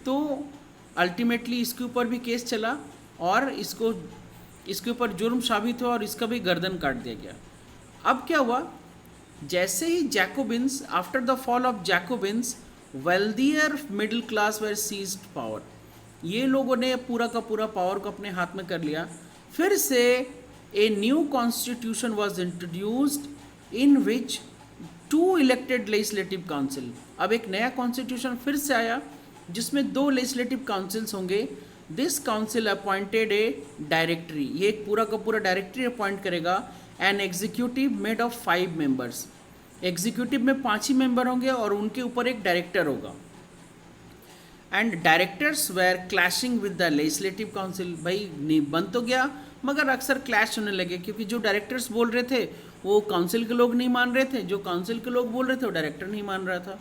तो अल्टीमेटली इसके ऊपर भी केस चला और इसके ऊपर जुर्म साबित हुआ और इसका भी गर्दन काट दिया गया। अब क्या हुआ, जैसे ही Jacobins, after the fall of Jacobins, wealthier middle class were seized power, ये लोगों ने पूरा का पूरा पावर को अपने हाथ में कर लिया। फिर से ए new constitution was introduced in which 2 elected legislative council. अब एक नया कॉन्स्टिट्यूशन फिर से आया जिसमें 2 लेजिस्लेटिव काउंसिल्स होंगे। This council appointed A directory, ये एक पूरा का पूरा डायरेक्टरी अपॉइंट करेगा। An executive made of 5 members, executive में 5 ही मेंबर होंगे और उनके ऊपर एक डायरेक्टर होगा। And directors were clashing with the legislative council, भाई बन तो गया मगर अक्सर क्लैश होने लगे, क्योंकि जो डायरेक्टर्स बोल रहे थे वो काउंसिल के लोग नहीं मान रहे थे, जो काउंसिल के लोग बोल रहे थे वो डायरेक्टर नहीं मान रहा था।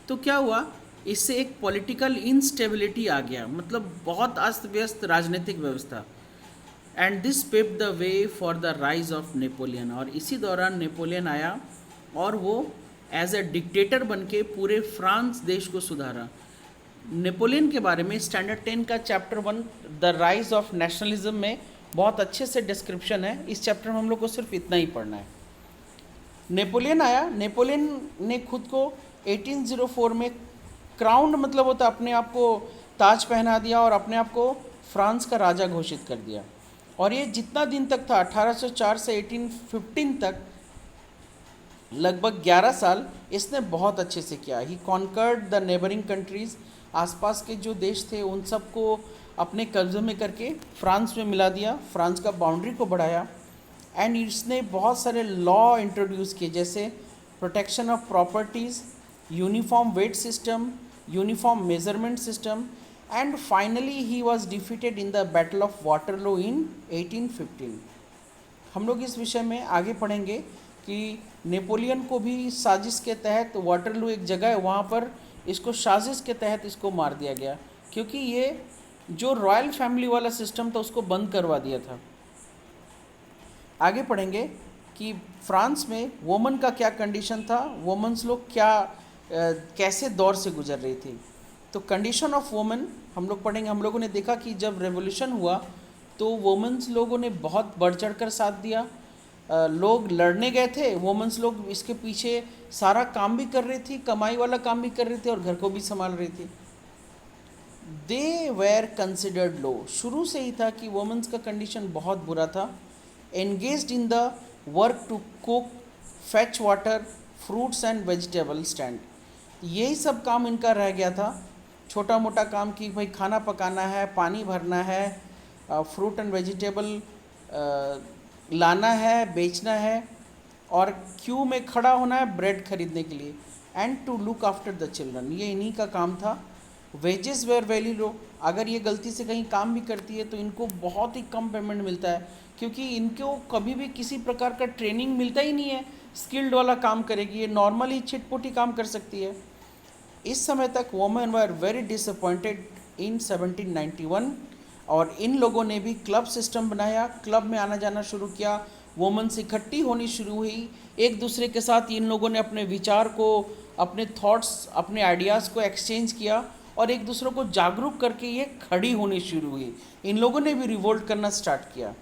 तो क्या हुआ, इससे एक पॉलिटिकल इंस्टेबिलिटी आ गया, मतलब बहुत अस्त व्यस्त राजनीतिक व्यवस्था। And this pave the way for the rise of Napoleon, और इसी दौरान नेपोलियन आया और वो एज ए डिक्टेटर बन के पूरे फ्रांस देश को सुधारा। नेपोलियन के बारे में स्टैंडर्ड 10 का chapter 1 the rise of nationalism में बहुत अच्छे से डिस्क्रिप्शन है। इस चैप्टर में हम लोग को सिर्फ इतना ही पढ़ना है। नेपोलियन आया, नेपोलियन ने खुद को 1804 में क्राउन मतलब होता अपने आप को ताज पहना दिया और अपने आप को फ्रांस का राजा घोषित कर दिया। और ये जितना दिन तक था 1804 से 1815 तक, लगभग 11 साल इसने बहुत अच्छे से किया। He conquered the neighbouring countries, आसपास के जो देश थे उन सबको अपने कब्जे में करके फ्रांस में मिला दिया, फ्रांस का बाउंड्री को बढ़ाया। एंड इसने बहुत सारे लॉ इंट्रोड्यूस किए, जैसे protection of properties, uniform weight system, uniform measurement system. And finally he was defeated in the battle of Waterloo in 1815। हम लोग इस विषय में आगे पढ़ेंगे कि नेपोलियन को भी साजिश के तहत वाटरलू एक जगह है वहाँ पर इसको साजिश के तहत इसको मार दिया गया, क्योंकि ये जो रॉयल फैमिली वाला सिस्टम था उसको बंद करवा दिया था। आगे पढ़ेंगे कि फ्रांस में वुमन का क्या कंडीशन था, वुमेन्स लोग क्या कैसे दौर से गुजर रही थी। तो कंडीशन ऑफ वुमेन हम लोग पढ़ेंगे। हम लोगों ने देखा कि जब रेवोल्यूशन हुआ तो वुमेन्स लोगों ने बहुत बढ़ चढ़ कर साथ दिया। लोग लड़ने गए थे, वुमेन्स लोग इसके पीछे सारा काम भी कर रही थी, कमाई वाला काम भी कर रही थी और घर को भी संभाल रही थी। दे वेर कंसिडर्ड लो, शुरू से ही था कि वुमेन्स का कंडीशन बहुत बुरा था। Engaged in the work to cook, fetch water, fruits and vegetable stand, यही सब काम इनका रह गया था। छोटा मोटा काम कि भाई खाना पकाना है, पानी भरना है, फ्रूट एंड वेजिटेबल लाना है, बेचना है, और क्यू में खड़ा होना है ब्रेड खरीदने के लिए, and to look after the children, ये इन्हीं का काम था। वेजेस वेर वेरी लो, अगर ये गलती से कहीं काम भी करती है तो इनको बहुत ही कम पेमेंट मिलता है, क्योंकि इनको कभी भी किसी प्रकार का ट्रेनिंग मिलता ही नहीं है स्किल्ड वाला काम करेगी, ये नॉर्मली छिटपुटी काम कर सकती है। इस समय तक women were very disappointed in 1791, और इन लोगों ने भी क्लब सिस्टम बनाया, क्लब में आना जाना शुरू किया, वुमेन्स इकट्ठी होनी शुरू हुई, एक दूसरे के साथ इन लोगों ने अपने विचार को, अपने थॉट्स, अपने आइडियाज़ को एक्सचेंज किया और एक दूसरे को जागरूक करके ये खड़ी होनी शुरू हुई। इन लोगों ने भी रिवोल्ट करना स्टार्ट किया,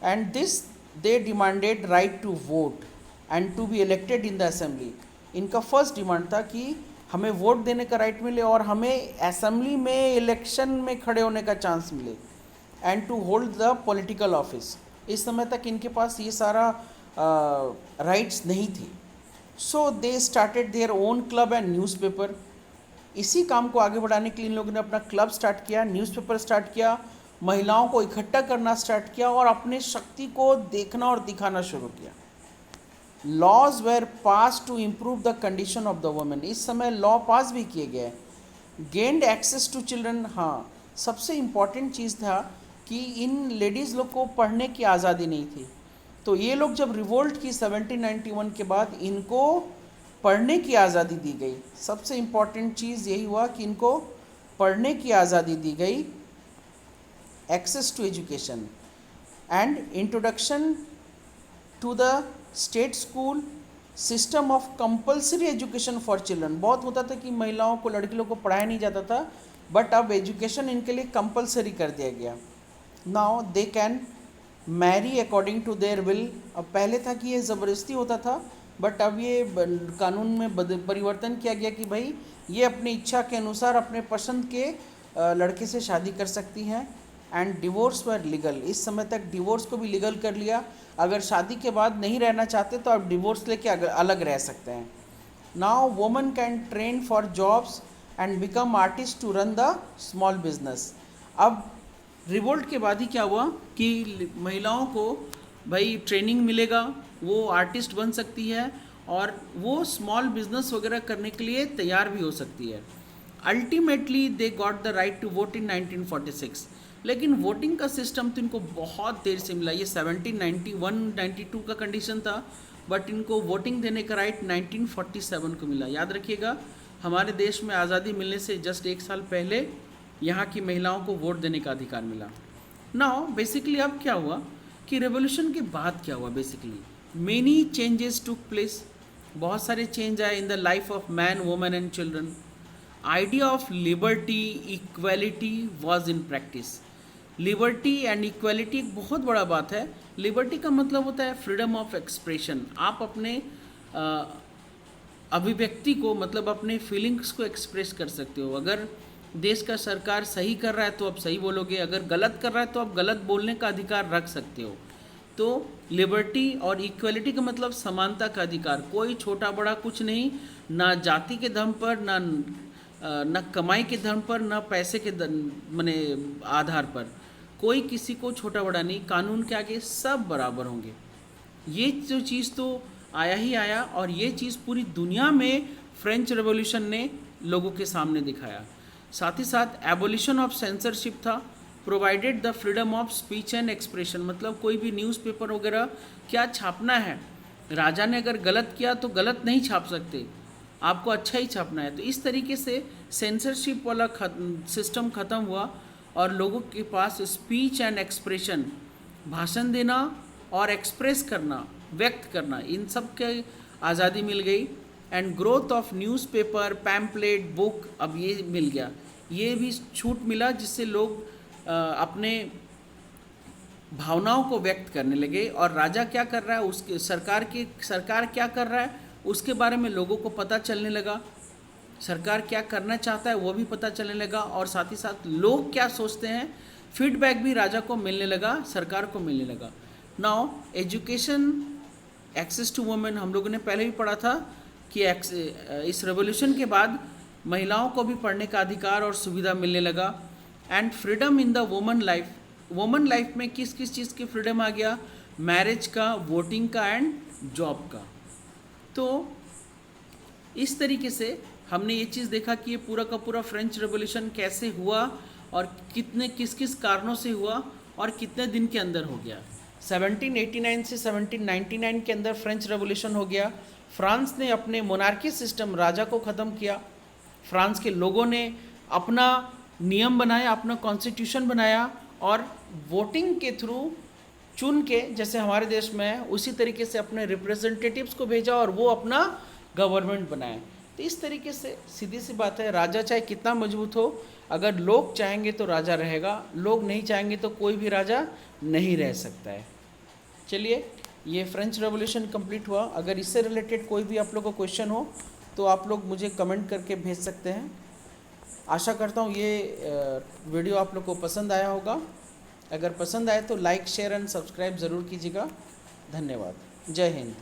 and this they demanded right to vote and to be elected in the assembly. इनका फर्स्ट डिमांड था कि हमें वोट देने का राइट मिले और हमें असेंबली में इलेक्शन में खड़े होने का चांस मिले, and to hold the political office. इस समय तक इनके पास ये सारा राइट्स नहीं थी। So they started their own club and newspaper. इसी काम को आगे बढ़ाने के लिए इन लोगों ने अपना क्लब स्टार्ट किया, न्यूज़पेपर स्टार्ट किया, महिलाओं को इकट्ठा करना स्टार्ट किया और अपने शक्ति को देखना और दिखाना शुरू किया। Laws were pass to improve the condition of the women, इस समय लॉ पास भी किए गए। गेंड एक्सेस टू चिल्ड्रन, हाँ सबसे इम्पॉर्टेंट चीज़ था कि इन लेडीज़ लोग को पढ़ने की आज़ादी नहीं थी, तो ये लोग जब रिवोल्ट की 1791 के बाद इनको पढ़ने की आज़ादी दी गई। सबसे इम्पॉर्टेंट चीज़ यही हुआ कि इनको पढ़ने की आज़ादी दी गई, access to education and introduction to the state school system of compulsory education for children. बहुत होता था कि महिलाओं को, लड़की लोग को पढ़ाया नहीं जाता था, बट अब एजुकेशन इनके लिए कंपल्सरी कर दिया गया। Now they can marry according to their will. अब पहले था कि ये ज़बरदस्ती होता था, बट अब ये कानून में परिवर्तन किया गया कि भाई ये अपनी इच्छा के अनुसार अपने पसंद के लड़के से शादी कर सकती हैं। एंड डिवोर्स वर लीगल, इस समय तक डिवोर्स को भी लीगल कर लिया। अगर शादी के बाद नहीं रहना चाहते तो आप डिवोर्स लेके अलग रह सकते हैं। Now women can train for jobs and become artist to run the small business. अब रिवोल्ट के बाद ही क्या हुआ कि महिलाओं को भाई ट्रेनिंग मिलेगा, वो आर्टिस्ट बन सकती है और वो स्मॉल बिजनेस वगैरह करने के लिए तैयार भी हो सकती है। Ultimately they got the right to vote in 1946, लेकिन वोटिंग का सिस्टम तो इनको बहुत देर से मिला। ये 1791-92 का कंडीशन था, बट इनको वोटिंग देने का राइट 1947 को मिला। याद रखिएगा, हमारे देश में आज़ादी मिलने से जस्ट 1 साल पहले यहाँ की महिलाओं को वोट देने का अधिकार मिला। नाउ बेसिकली अब क्या हुआ कि रेवोल्यूशन के बाद क्या हुआ, basically many changes took place, बहुत सारे चेंज आए in the life of man, women and children. Idea of liberty, equality was in practice. Liberty and equality एक बहुत बड़ा बात है। लिबर्टी का मतलब होता है फ्रीडम ऑफ एक्सप्रेशन, आप अपने अभिव्यक्ति को, मतलब अपने फीलिंग्स को एक्सप्रेस कर सकते हो। अगर देश का सरकार सही कर रहा है तो आप सही बोलोगे, अगर गलत कर रहा है तो आप गलत बोलने का अधिकार रख सकते हो। तो लिबर्टी और इक्वलिटी का मतलब समानता का अधिकार, कोई छोटा बड़ा कुछ नहीं, ना जाति के दम पर, ना कमाई के दम पर, ना पैसे के माने आधार पर, कोई किसी को छोटा बड़ा नहीं, कानून के आगे सब बराबर होंगे। ये जो चीज़ तो आया ही आया, और ये चीज़ पूरी दुनिया में फ्रेंच रेवोल्यूशन ने लोगों के सामने दिखाया। साथ ही साथ एबोलिशन ऑफ सेंसरशिप था, provided the freedom of speech and expression, मतलब कोई भी न्यूज़पेपर वगैरह क्या छापना है, राजा ने अगर गलत किया तो गलत नहीं छाप सकते, आपको अच्छा ही छापना है। तो इस तरीके से सेंसरशिप वाला सिस्टम ख़त्म हुआ और लोगों के पास स्पीच एंड एक्सप्रेशन, भाषण देना और एक्सप्रेस करना, व्यक्त करना, इन सब के आज़ादी मिल गई। And growth of newspaper, pamphlet, book, अब ये मिल गया, ये भी छूट मिला जिससे लोग अपने भावनाओं को व्यक्त करने लगे। और राजा क्या कर रहा है, उसके सरकार क्या कर रहा है उसके बारे में लोगों को पता चलने लगा। सरकार क्या करना चाहता है वो भी पता चलने लगा, और साथ ही साथ लोग क्या सोचते हैं फीडबैक भी राजा को मिलने लगा, सरकार को मिलने लगा। Now education, access to women, हम लोगों ने पहले भी पढ़ा था कि इस रेवोल्यूशन के बाद महिलाओं को भी पढ़ने का अधिकार और सुविधा मिलने लगा। And freedom in the woman life, woman life में किस किस चीज़ की फ्रीडम आ गया, मैरिज का, वोटिंग का एंड जॉब का। तो इस तरीके से हमने ये चीज़ देखा कि ये पूरा का पूरा फ्रेंच रेवोल्यूशन कैसे हुआ और किस किस कारणों से हुआ और कितने दिन के अंदर हो गया। 1789 से 1799 के अंदर फ्रेंच रेवोल्यूशन हो गया। फ्रांस ने अपने मोनार्की सिस्टम, राजा को ख़त्म किया। फ्रांस के लोगों ने अपना नियम बनाया, अपना कॉन्स्टिट्यूशन बनाया और वोटिंग के थ्रू चुन के, जैसे हमारे देश में है उसी तरीके से अपने रिप्रेजेंटेटिव्स को भेजा और वो अपना गवर्नमेंट बनाए। तो इस तरीके से सीधी सी बात है, राजा चाहे कितना मजबूत हो, अगर लोग चाहेंगे तो राजा रहेगा, लोग नहीं चाहेंगे तो कोई भी राजा नहीं रह सकता है। चलिए, ये फ्रेंच रेवोल्यूशन कंप्लीट हुआ। अगर इससे रिलेटेड कोई भी आप लोग को क्वेश्चन हो तो आप लोग मुझे कमेंट करके भेज सकते हैं। आशा करता हूँ ये वीडियो आप लोग को पसंद आया होगा। अगर पसंद आए तो लाइक, शेयर एंड सब्सक्राइब ज़रूर कीजिएगा। धन्यवाद। जय हिंद।